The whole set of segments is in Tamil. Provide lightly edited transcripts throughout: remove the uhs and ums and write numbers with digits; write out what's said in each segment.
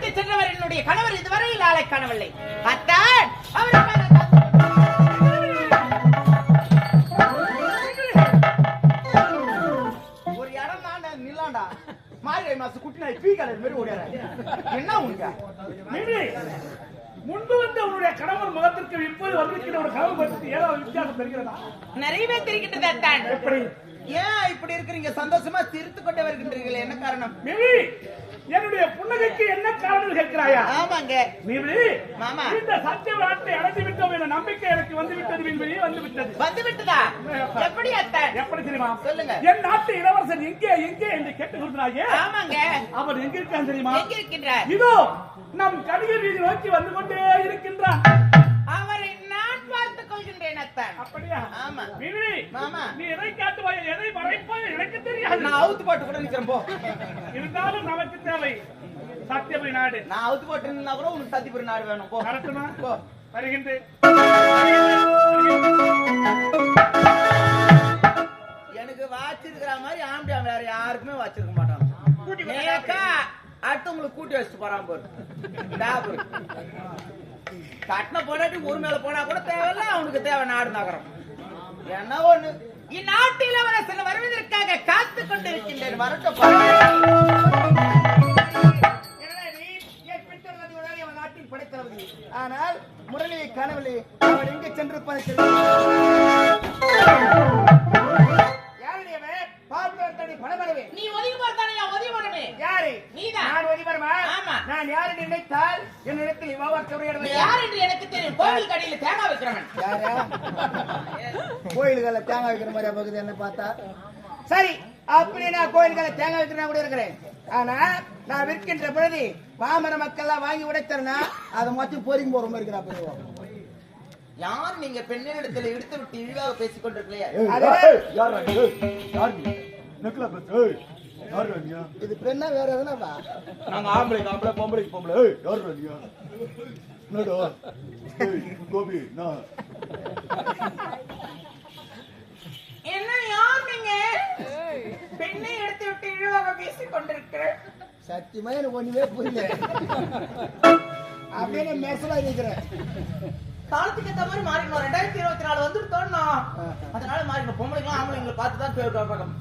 விட்டு சென்றவர் என்னுடைய கணவர் இதுவரையில் ஆளை காணவில்லை. அத்தான் அவருக்கான ஒரு இடம் தான் நில்லாண்டா மாரி மாசு குட்டி நாய் பீ கலர் மாதிரி ஓடியார என்ன உனக்கு முன்பு வந்து உன்னுடைய கணவர் முகத்திற்கு இப்போது வந்திருக்கிற ஒரு கனவு பற்றி ஏதாவது வித்தியாசம் தெரிகிறதா? நிறையவே தெரிகின்றது அத்தான். எப்படி ஏன் இப்படி இருக்கிறீங்க? சந்தோஷமா சிரித்து கொண்டே வருகின்றீர்கள், என்ன காரணம்? மிவி, என்னுடைய புன்னகைக்கு என்ன காரணம் கேட்கிறாயா? ஆமாங்க மிவி, மாமா, இந்த சத்திய நாட்டை அடைந்து விட்டோம் என்ற நம்பிக்கை எனக்கு வந்து விட்டது. மிவி, வந்து விட்டது. வந்து விட்டதா? எப்படி அத்தான்? எப்படி தெரியுமா? சொல்லுங்க. என் நாட்டு இளவரசன் எங்கே எங்கே என்று கேட்டுக் கொடுத்தாயே. ஆமாங்க. அவர் எங்க இருக்கான் தெரியுமா? எங்க இருக்கின்றார்? இதோ நம் கடிகை வீதி நோக்கி வந்து கொண்டே இருக்கின்றான். அவரை நான் பார்த்துக் கொள்கின்றேன் அத்தான். அப்படியா? ஆமா. மிவி, மாமா, நீ எதை காட்டுவாய் எதை மறைப்பாய் எனக்கு தெரியாது. நான் அவுத்து போட்டு கூட நிக்கிறேன் போ. இருந்தாலும் நமக்கு தேவை சத்தியபுரி நாடு. நான் அவுத்து போட்டு நின்னா கூட உனக்கு சத்தியபுரி நாடு வேணும் போ. கரெக்டுமா? போ. வருகின்றேன். எனக்கு வாச்சிருக்கிற மாதிரி ஆம்பியா வேற யாருக்குமே வச்சிருக்க மாட்டாங்க. நேக்கா அடுத்தவங்களுக்கு கூட்டி வச்சுட்டு போறான் போரு. கட்டின போனாட்டி ஒரு மேல போனா கூட தேவையில்ல, அவனுக்கு தேவை நாடு நகரம். என்ன ஒண்ணு, இந்நாட்டு இளவரசன் வருவதற்காக காத்துக் கொண்டிருக்கின்றேன். வரட்டும். நாட்டில் படைத்தளபதி, ஆனால் முரளியை காணவில்லை. அவர் எங்கே சென்றிருப்பார்? நீ ஒதுங்கி போறதானே? ஒதுங்கி போறமே யாரு? நீதான். நான் ஒதிபரமா? ஆமா. நான் யாரு நினைத்தால் என்னிடத்தில் விவாகரத்து உரையாடவில்லை. யார் என்று எனக்கு தெரியும். கோவில் கடையில தேங்காய் வைக்கிறவன். யாரா? கோயில்களை தேங்காய் வைக்கிற மாதிரி பகுதி என்ன பார்த்தா சரி. அப்படி நான் கோயில்களை தேங்காய் வைக்கிற கூட இருக்கிறேன். ஆனா நான் விற்கின்ற பொழுது பாமர மக்கள் எல்லாம் வாங்கி உடைத்தரனா அதை மொத்தம் பொறிங்க போற மாதிரி இருக்கிறா. யார் நீங்க பெண்ணிடத்தில் எடுத்து விட்டு இழிவாக பேசிக் கொண்டிருக்கலையா? இது பெண்ணா வேற எதுனா? நாங்க ஆம்பளை ஆம்பளை பொம்பளைக்கு பொம்பளை. யாரு ராணியா? என்னடா கோபி நான் என்ன யார் நீங்க? பெண்ணை எடுத்து விட்டு இழிவாக பேசிக் கொண்டிருக்கிறேன். சத்தியமா எனக்கு ஒண்ணுமே புரியல. அப்படியே மெசலா இருக்கிறேன். காலத்துக்கு ஏற்ற மாதிரி மாறிக்கணும். 2024 வந்துட்டோம்னா அதனால மாறிக்கணும். பொம்பளைங்களும் ஆம்பளைங்களை பார்த்துதான்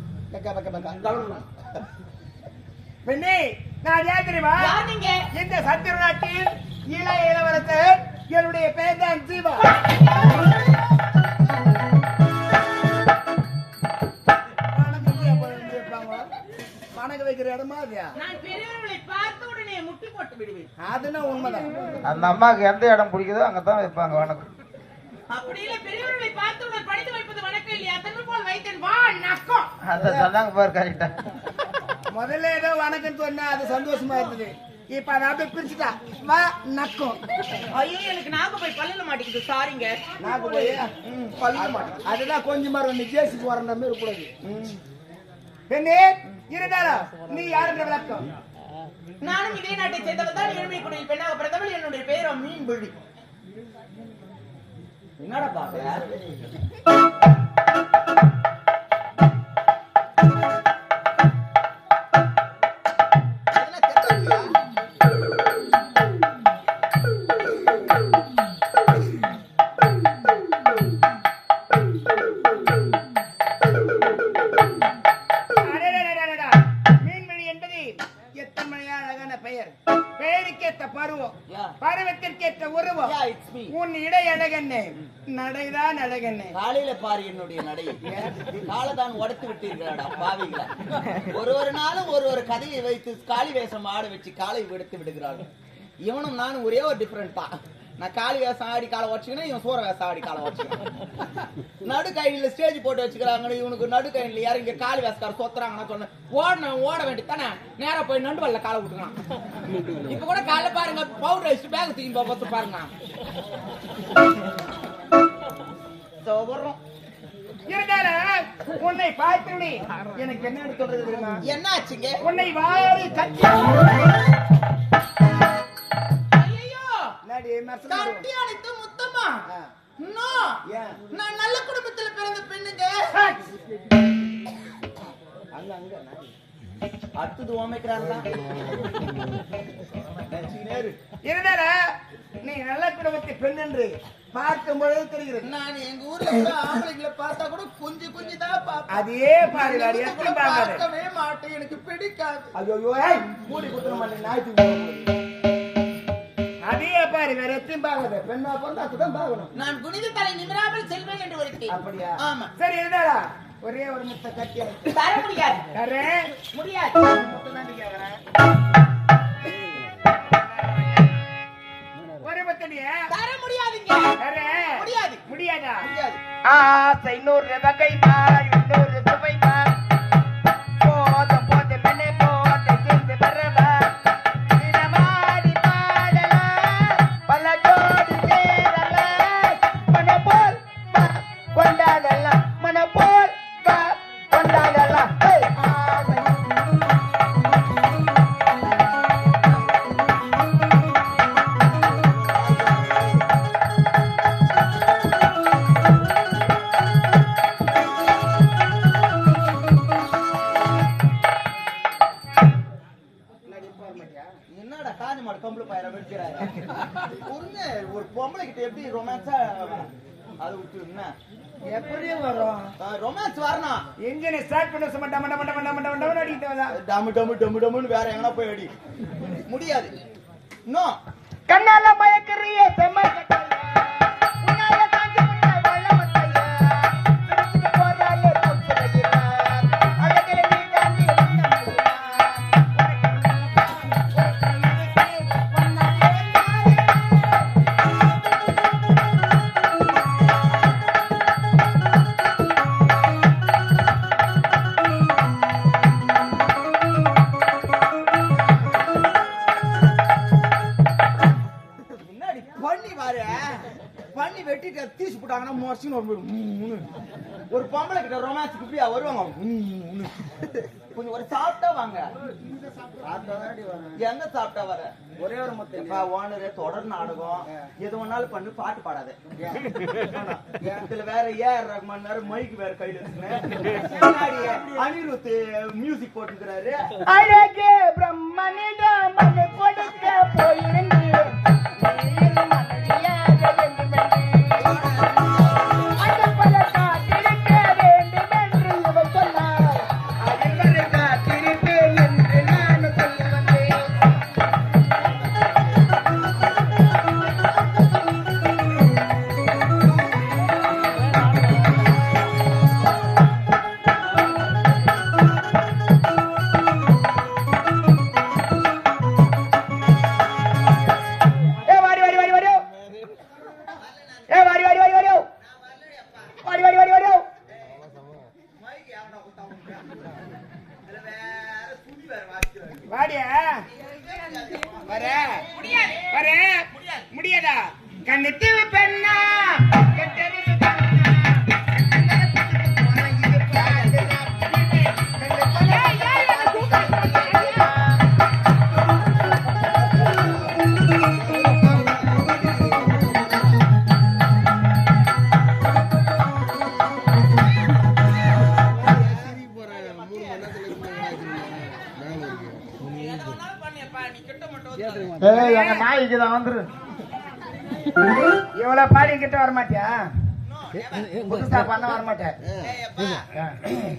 பெண்ணே, நான் ஏன் தெரியுமா? யார் நீங்க? இந்த சத்திர நாட்டில் இளைய இளவரசர். என்னுடைய பெயர் தான் ஜீவா. பணக்கு வைக்கிற இடமா அது? நான் பெரியவர்களை பார்த்த உடனே முட்டி போட்டு விடுவேன். அதுனா உண்மைதான். அந்த அம்மாக்கு எந்த இடம் பிடிக்குதோ அங்கதான் வைப்பாங்க வணக்கம். அப்படி இல்ல, பெரியவர்களை பார்த்தவுடன் படித்து வைப்பது வணக்கம் இல்லையா? தன்னை போல் வைத்தேன் வா நக்கம். அந்த சொன்னாங்க பாரு கரெக்டா. முதல்ல ஏதோ வணக்கம் சொன்னா அது சந்தோஷமா இருந்தது. இப்ப அதை அப்படியே பிரிச்சுட்டா வா நக்கம். ஐயோ, எனக்கு நாக்கு போய் பல்லுல மாட்டிக்குது. சாரிங்க. நாக்கு போய் பல்லுல மாட்டிக்குது. அதுதான் கொஞ்சம் மாதிரி ஜேசி போற மாதிரி இருக்கக்கூடாது. பெண்ணே, இருந்தாலும் நீ யாருன்ற விளக்கம்? நானும் இதே நாட்டை சேர்ந்தவள் தான். ஏழ்மை குடியில் பெண்ணாக பிறந்தவள். என்னுடைய பெயரோ மீன்பிழி. என்னடா பாக்குற? மீன்பிழி என்பது எத்தனை அழகான பெயர். பெயருக்கேற்ற பருவம், பருவத்திற்கேற்ற உருவம். உன் இடை அழகண்ணே, நடைதான் அழகண்ணே. காலையில பாரு என்னுடைய நடை. காலதான் உடைத்து விட்டீர்களாடா பாவிகளா. ஒரு நாளும் ஒரு கதையை வைத்து காளி வேஷம் ஆட வச்சு காலை எடுத்து விடுகிறார்கள். இவனும் நானும் ஒரே ஒரு டிஃபரெண்ட் தான். நான் காளி வேஷம் ஆடி காலை வச்சுக்கிறேன், இவன் சூற வேஷம் ஆடி காலை வச்சுக்கிறேன். நடு கையில ஸ்டேஜ் போட்டு வச்சுக்கிறாங்க. இவனுக்கு நடு கையில யாரும் இங்க காளி வேஷக்கார சொத்துறாங்கன்னா சொன்னேன் ஓட வேண்டியதானே. நேரா போய் நண்டு வல்ல காலை விட்டுக்கலாம். இப்ப கூட காலைல பாருங்க பவுடர் வச்சு பேக் தூக்கி பார்த்து பாருங்க. உன்னை பார்த்து எனக்கு என்ன சொல்றது தெரியுமா? என்ன ஆச்சுங்க? உன்னை வாரி கட்டி கட்டி அணைத்து முத்தமா? நான் நல்ல குடும்பத்தில் பிறந்த பெண்ணுங்க. அடுத்தது ஓமைக்கிறாங்களா? பெண் என்று பார்க்கும் பொழுது தெரிகிறது. நான் எங்க ஊர்ல கூட ஆம்பளைங்களை பார்த்தா கூட கொஞ்சம் கொஞ்சம் தான் பார்ப்பேன். அதே பாரு வேற எத்தனை பாக்காது. பார்க்கவே மாட்டேன், எனக்கு பிடிக்காது. ஐயோ ஏய் மூடி குத்துற மாட்டேன் நாய்க்கு. அதே பாரு வேற எத்தனை பாக்காது. பெண்ணா பொண்ணா தான் பார்க்கணும். நான் குனித தலை நிமிராமல் செல்வேன் என்று ஒருத்தி. அப்படியா? ஆமா. சரி இருந்தாடா ஒரே ஒரு முட்டை கட்டி தர முடியாது. தரேன் முடியாது. முட்டை தான் கேக்குறேன். ஒரு முட்டையே தர முடியாதுங்க. தரேன். முடியாது. முடியாதா? முடியாது. ஆசை 100 வகை பாய் 100 சுவை பாய் போத போத மனே போத ஜெந்து பரவா நிரமாடி பாடலா பல ஜோடி சேரலா மன போல் கொண்டாடலா மன போல் கொண்டாடலா ஆசை என்னடா காஞ்சி மாடு கம்பள பயிர வெடிக்கிறாரு. ஒரு பொம்பளை கிட்ட எப்படி ரொமான்ஸா அது விட்டு என்ன எப்படி வரும்? ரொமான்ஸ் வரணும். என்ஜினை ஸ்டார்ட் பண்ண சும்மா டம டம டம டம டம டம அடிக்குதா? டமு டமு டமு டமுன்னு வேற எங்கனா போய் அடி. முடியாது. நோ. கண்ணால மயக்கறியே செம்ம உன்னால காஞ்சி முட்டை வள்ள முட்டையா சிரிச்சுட்டு போறாலே புத்துறீங்க அழகில நீ காஞ்சி முன்னாடி பண்ணி வாரு. பண்ணி வெட்டிட்டு தீச்சு போட்டாங்கன்னா மோர்ச்சின்னு ஒரு பொம்பளை கிட்ட ரொமான்ஸுக்கு இப்படியா வருவாங்க. கொஞ்சம் ஒரு சாப்பிட்டா வாங்க. எங்க சாப்பிட்டா வர? ஒரே ஒரு முட்டை ஓனரே தொடர் நாடகம் எது ஒன்னாலும் பண்ணு, பாட்டு பாடாத. இதுல வேற ஏஆர் ரஹ்மான் வேற மைக் வேற கையில இருக்கு. அனிருத் மியூசிக் போட்டுக்கிறாரு. அழகே பிரம்மனிடம் மனு கொடுக்க போயிருந்தேன் முடியாதா? கண்ணிட்டு பெண்ணா எங்க நாய்க்கு தான் வந்துரு. இவ்வளவு பாடி கிட்ட வர மாட்டியா? புதுசா பண்ண வர மாட்டேன்.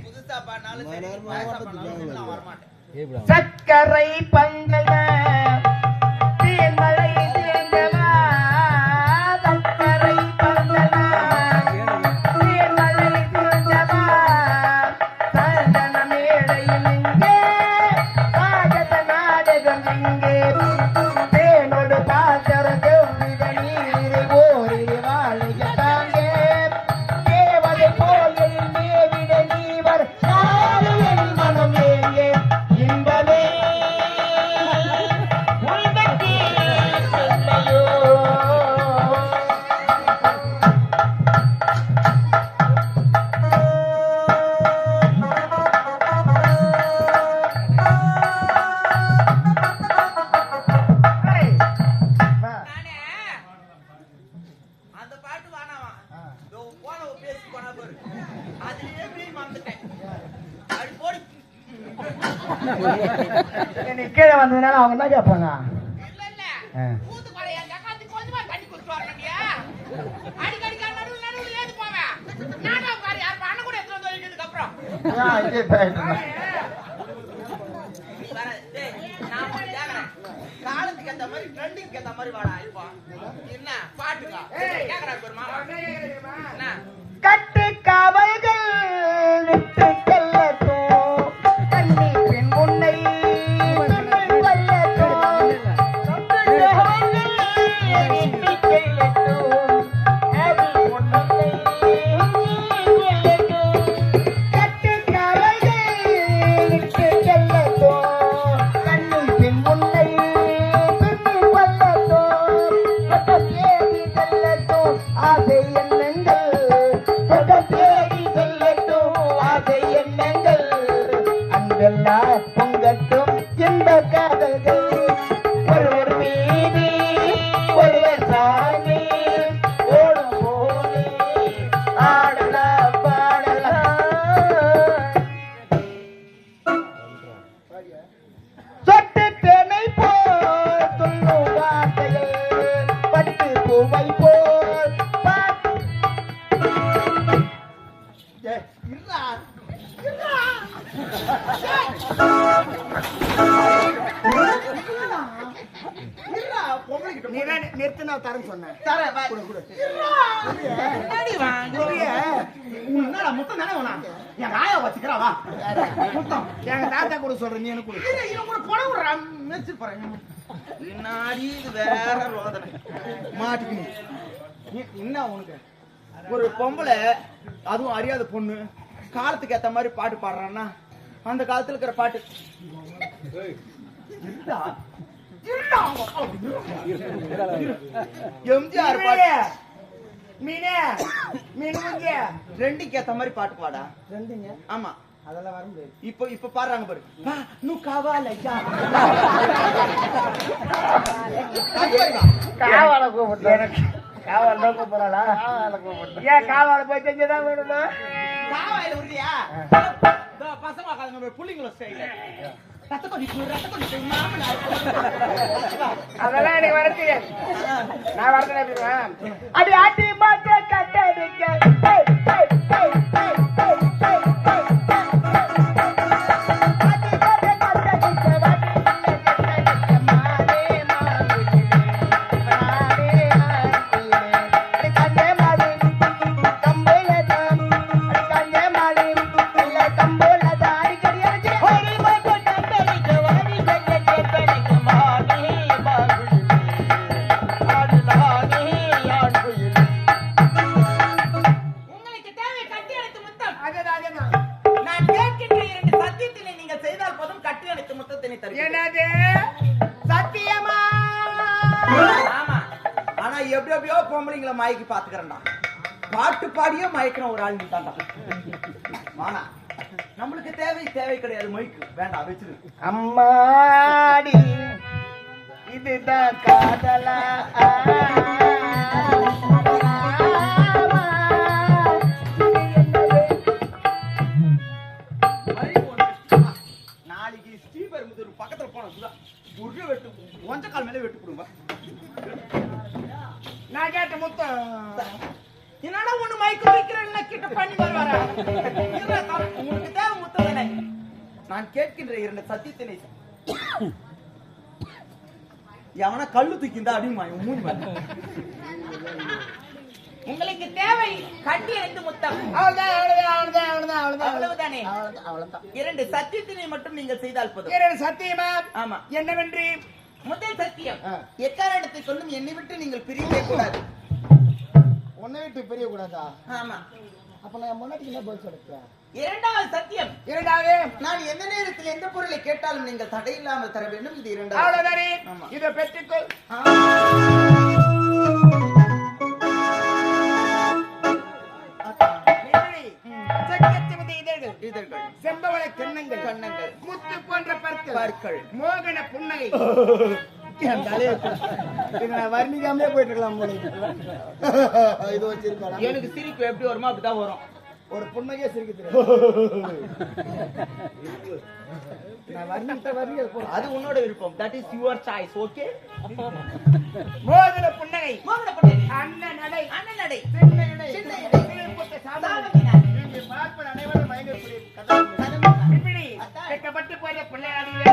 புதுசா பாடினாலும் சரி, பழசா பாடினாலும் நான் வரமாட்டேன். சக்கரை பந்தல தேன்மலை தேங்கவா சக்கரை பந்தல தேன்மலை தேங்கவா சந்தன மேடையில் இங்கே சாகத நாடகம் இங்கே தேனோடு பாசர தேவித நீரை ஓரிரு வாழைய தாங்கே தேவதை போலில் மேவிட நீவர் சாலையில் மனம் ஏங்கே இன்பமே உள்வெட்டி செல்லையோ. அந்த பாட்டு வானாவா போன பேசி போனா பாரு, அதுலயே போய் மறந்துட்டேன். அப்படி போடி. நீ கீழே வந்ததுனால அவங்க என்ன கேட்பாங்க? இல்ல இல்ல ஊத்து பாரு, என் கக்காத்துக்கு கொஞ்சமா தண்ணி குடிச்சு வரணும்டியா. அடிக்கடி நடுவுல நடுவுல ஏது போவேன் நாடகம் பாரு யார் அண்ணன் கூட எடுத்து வந்து வைக்கிறதுக்கு அப்புறம் ஏன் இதே பேசுற? நீ வர டேய் நான் போய் கேக்குறேன் காலத்துக்கு ஏத்த மாதிரி ட்ரெண்டிங்க்கு ஏத்த மாதிரி வாடா இப்போ என்ன பாட்டுக்கா கேக்குறாரு பாரு மாமா என்ன கட்டு காவல்கள் விட்டு செல்லட்டும் கண்ணி பெண் முன்னை பொங்கட்டும் இந்த காதல்கள் ஒருவர் மீது ஒருவர் சாமி ஓடும் போது ஆடலாம் பாடலாம் சொட்டு தேனை போல் துள்ளும் வார்த்தைகள் பட்டு பூவை போல் பாட்டு நிறுத்தினா தரேன் சொன்னேன் தரேன் வா என்னடி வா என்னடா முத்தம் தானே உனா என் ராயா வச்சுக்கிறா வா முத்தம் எங்க தாத்தா கூட சொல்றேன் நீ எனக்கு கொடு இவன் கூட புடவை விடுறா மேய்ச்சி போறேன் பின்னாடி இது வேற ரோதனை மாட்டிக்கணும் என்ன உனக்கு ஒரு பொம்பளை அதுவும் அறியாத பொண்ணு காலத்துக்கு ஏத்த மாதிரி பாட்டு பாடுறான்னா அந்த காலத்துல இருக்கிற பாட்டு இருடா. எம்ஜிஆர் பாட்டு மீனே மீன் முஞ்சிய ட்ரெண்டிங்க்கு ஏத்த மாதிரி பாட்டு பாடா ரெண்டுங்க ஆமா அதெல்லாம் வர முடியாது இப்ப பாடுறாங்க பாரு பா நு காவாலையா காவால கூப்பிட்டு எனக்கு காவால தான் கூப்பிடறா காவால கூப்பிட்டு ஏன் காவால போய் செஞ்சதான் வேணுமா காவாயில உரியா பசங்க காலங்க புள்ளிங்கள ஸ்டைல அதெல்லாம் எனக்கு வர தெரியாது நான் வரதுல எப்படிவேன் அடி ஆட்டி மாட்ட கட்டடிக்க உங்களுக்கு தேவை கட்டி அணைத்து முத்தம் நான் கேட்கின்ற 2 சத்தியத்தினை நீங்கள் செய்தால் போதும் கட்டி அணைத்து முத்தத்தினை தருகிறேன் என்னது சத்தியமா ஆமா ஆனா எப்படியோ பொம்பளைங்களை மயக்கி பாத்துக்கிறேன்டா பாட்டு பாடியே மயக்கிற ஒரு ஆள் நீதான்டா வானா நம்மளுக்கு தேவை கிடையாது மைக்கு வேண்டாம் வச்சிரு அம்மாடி இதுதான் காதலா நாளைக்கு ஸ்ரீபெரும்புதூர் பக்கத்துல போன சுதா ஒரு வெட்டு ஒஞ்ச கால் மேல வெட்டு கொடுங்க நான் கேட்ட முத்தம் என்னடா ஒண்ணு மைக்கு வைக்கிறேன் கிட்ட பண்ணி வருவாரா உங்களுக்கு தேவை முத்ததனை நான் கேட்கின்ற 2 சத்தியத்தினை எவனா கல்லு தூக்கிந்தா அப்படிமா மூணு மேல உங்களுக்கு தேவை கட்டி அணைத்து முத்தம் அவ்வளவுதானே அவ்வளவுதான் 2 சத்தியத்தினை மட்டும் நீங்கள் செய்தால் போதும் இரண்டு சத்தியமா ஆமா என்னவென்று முதல் சத்தியம் எக்காரணத்தை கொண்டும் என்னை விட்டு நீங்கள் பிரியவே கூடாது உன்னை விட்டு பெரிய கூடாதா ஆமா அப்ப நான் முன்னாடி என்ன பதில் சொல்றேன் இரண்டாவது சத்தியம் இரண்டாவது நான் எந்த நேரத்தில் எந்த பொருளை கேட்டாலும் நீங்கள் தடையில்லாமல் தர வேண்டும் இது 2வது அவ்வளவுதானே ஆமா. இதை பெற்றுக்கொள் சக்கரத்திமதி இதழ்கள் இதழ்கள் செம்பவள கண்ணங்கள் கண்ணங்கள் முத்து போன்ற பற்கள் பற்கள் மோகன புன்னகை என் தலையை இதை நான் வர்ணிக்காமலே போயிட்டு இருக்கலாம் போல இது வச்சிருக்கா எனக்கு சிரிப்பு எப்படி வருமோ அப்படிதான் வரும் ஒரு புன்னகையே சிரிக்க தெரியும் நான் வர்ணித்த வர்ணிய போறேன். அது உன்னோட விருப்பம். That is your choice. Okay. மோதிர புன்னகை, மோதிர புன்னகை, அண்ணன் நடை, அண்ணன் நடை, சின்ன இடை, சின்ன இடை, சீர்புத்த சாமி, சாமக்கினார், இங்கு பார்ப்பன அனைவரும் மயங்கக்கூடிய கதை. கதம்பம். இப்படி வெட்கப்பட்டு போய பிள்ளையாடிய